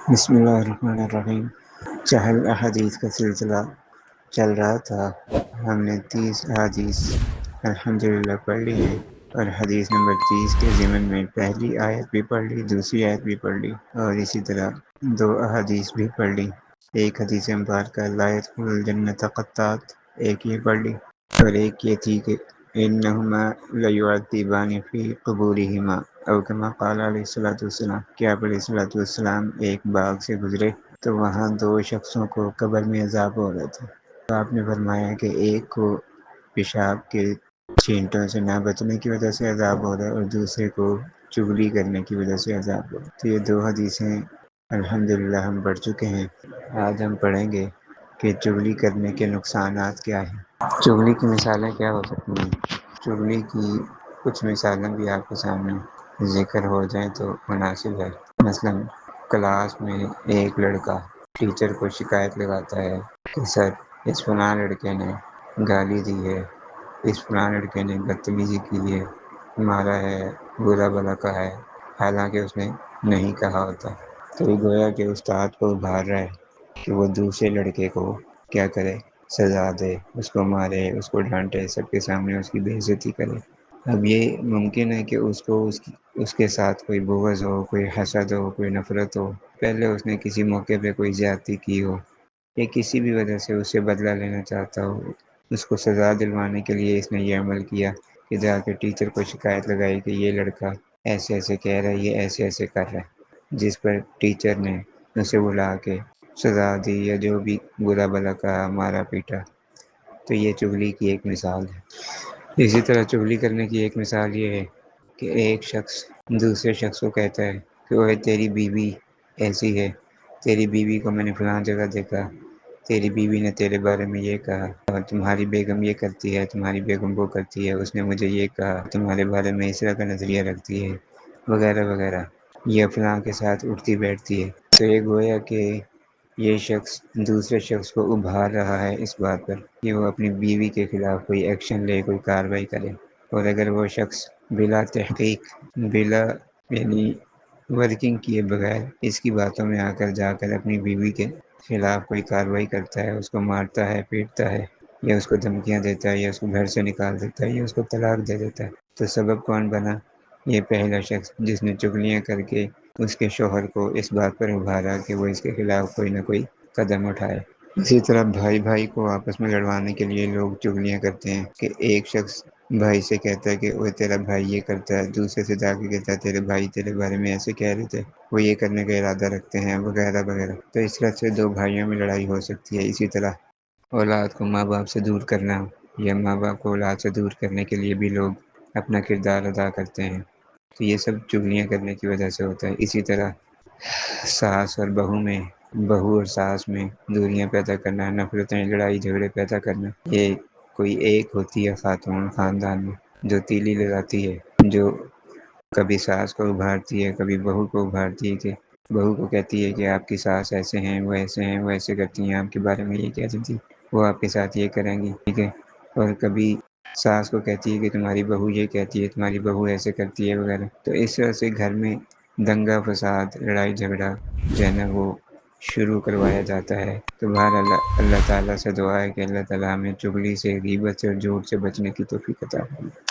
بسم اللہ الرحمن الرحیم۔ چہل احادیث کا سلسلہ چل رہا تھا۔ ہم نے 30 احادیث الحمدللہ پڑھ لی ہیں، اور حدیث نمبر 30 کے ضمن میں پہلی آیت بھی پڑھ لی، دوسری آیت بھی پڑھ لی، اور اسی طرح 2 احادیث بھی پڑھ لی۔ ایک حدیث مبارکہ لا يدخل الجنۃ قطات، ایک یہ پڑھ لی، اور ایک یہ تھی کہ انہما لیعذبان فی قبورہما، او کما قال علیہ الصلوۃ والسلام، کہ آپ علیہ الصلوۃ والسلام ایک باغ سے گزرے تو وہاں 2 شخصوں کو قبر میں عذاب ہو رہا تھا۔ تو آپ نے فرمایا کہ ایک کو پیشاب کے چھینٹوں سے نہ بچنے کی وجہ سے عذاب ہو رہا ہے، اور دوسرے کو چغلی کرنے کی وجہ سے عذاب ہو رہا ہے۔ تو یہ 2 حدیثیں الحمدللہ ہم پڑھ چکے ہیں۔ آج ہم پڑھیں گے کہ چغلی کرنے کے نقصانات کیا ہیں۔ چغلی کی مثالیں کیا ہو سکتی ہیں؟ چغلی کی کچھ مثالیں بھی آپ کے سامنے ذکر ہو جائیں تو مناسب ہے۔ مثلا کلاس میں ایک لڑکا ٹیچر کو شکایت لگاتا ہے کہ سر اس فلاں لڑکے نے گالی دی ہے، اس فلاں لڑکے نے بدتمیزی کی ہے، مارا ہے، برا بھلا کہا ہے، حالانکہ اس نے نہیں کہا ہوتا۔ تو یہ گویا کہ استاد کو ابھار رہا ہے کہ وہ دوسرے لڑکے کو کیا کرے، سزا دے، اس کو مارے، اس کو ڈانٹے، سب کے سامنے اس کی بے عزتی کرے۔ اب یہ ممکن ہے کہ اس کو اس کے ساتھ کوئی بغض ہو، کوئی حسد ہو، کوئی نفرت ہو، پہلے اس نے کسی موقع پہ کوئی زیادتی کی ہو، یا کسی بھی وجہ سے اس سے بدلہ لینا چاہتا ہو، اس کو سزا دلوانے کے لیے اس نے یہ عمل کیا کہ جا کے ٹیچر کو شکایت لگائی کہ یہ لڑکا ایسے ایسے کہہ رہا ہے، یہ ایسے ایسے کر رہا ہے، جس پر ٹیچر نے اسے بلا کے سزا دی یا جو بھی برا بھلا کہا، مارا پیٹا۔ تو یہ چغلی کی ایک مثال ہے۔ اسی طرح چغلی کرنے کی ایک مثال یہ ہے کہ ایک شخص دوسرے شخص کو کہتا ہے کہ وہ تیری بیوی ایسی ہے، تیری بیوی کو میں نے فلاں جگہ دیکھا، تیری بیوی نے تیرے بارے میں یہ کہا، اور تمہاری بیگم یہ کرتی ہے، تمہاری بیگم وہ کرتی ہے، اس نے مجھے یہ کہا، تمہارے بارے میں اس طرح کا نظریہ رکھتی ہے، وغیرہ وغیرہ، یہ فلاں کے ساتھ اٹھتی بیٹھتی ہے۔ تو یہ گویا کہ یہ شخص دوسرے شخص کو ابھار رہا ہے اس بات پر کہ وہ اپنی بیوی کے خلاف کوئی ایکشن لے، کوئی کارروائی کرے، اور اگر وہ شخص بلا تحقیق، بلا یعنی ورکنگ کیے بغیر اس کی باتوں میں آ کر جا کر اپنی بیوی کے خلاف کوئی کارروائی کرتا ہے، اس کو مارتا ہے، پیٹتا ہے، یا اس کو دھمکیاں دیتا ہے، یا اس کو گھر سے نکال دیتا ہے، یا اس کو طلاق دے دیتا ہے، تو سبب کون بنا؟ یہ پہلا شخص جس نے چغلیاں کر کے اس کے شوہر کو اس بات پر ابھارا کہ وہ اس کے خلاف کوئی نہ کوئی قدم اٹھائے۔ اسی طرح بھائی بھائی کو آپس میں لڑوانے کے لیے لوگ چغلیاں کرتے ہیں کہ ایک شخص بھائی سے کہتا ہے کہ وہ تیرا بھائی یہ کرتا ہے، دوسرے سے جا کے کہتا ہے تیرے بھائی تیرے بارے میں ایسے کہہ رہے تھے، وہ یہ کرنے کا ارادہ رکھتے ہیں، وغیرہ وغیرہ۔ تو اس طرح سے 2 بھائیوں میں لڑائی ہو سکتی ہے۔ اسی طرح اولاد کو ماں باپ سے دور کرنا، یا ماں باپ کو اولاد سے دور کرنے کے لیے بھی لوگ اپنا کردار ادا کرتے ہیں۔ تو یہ سب چغلیاں کرنے کی وجہ سے ہوتا ہے۔ اسی طرح ساس اور بہو میں، بہو اور ساس میں دوریاں پیدا کرنا، نفرتیں، لڑائی جھگڑے پیدا کرنا، یہ کوئی ایک ہوتی ہے خاتون خاندان میں جو تیلی لگاتی ہے، جو کبھی ساس کو ابھارتی ہے، کبھی بہو کو ابھارتی ہے، کہ بہو کو کہتی ہے کہ آپ کی ساس ایسے ہیں، وہ ایسے ہیں، وہ ایسے کرتی ہیں، آپ کے بارے میں یہ کہتی تھی، وہ آپ کے ساتھ یہ کریں گی، ٹھیک ہے۔ اور کبھی ساس کو کہتی ہے کہ تمہاری بہو یہ کہتی ہے، تمہاری بہو ایسے کرتی ہے، وغیرہ۔ تو اس طرح سے گھر میں دنگا فساد، لڑائی جھگڑا جو ہے نا وہ شروع کروایا جاتا ہے۔ تو بہرحال اللہ تعالیٰ سے دعا ہے کہ اللہ تعالیٰ ہمیں چغلی سے، غیبت سے اور جھوٹ سے بچنے کی توفیق عطا فرمائے۔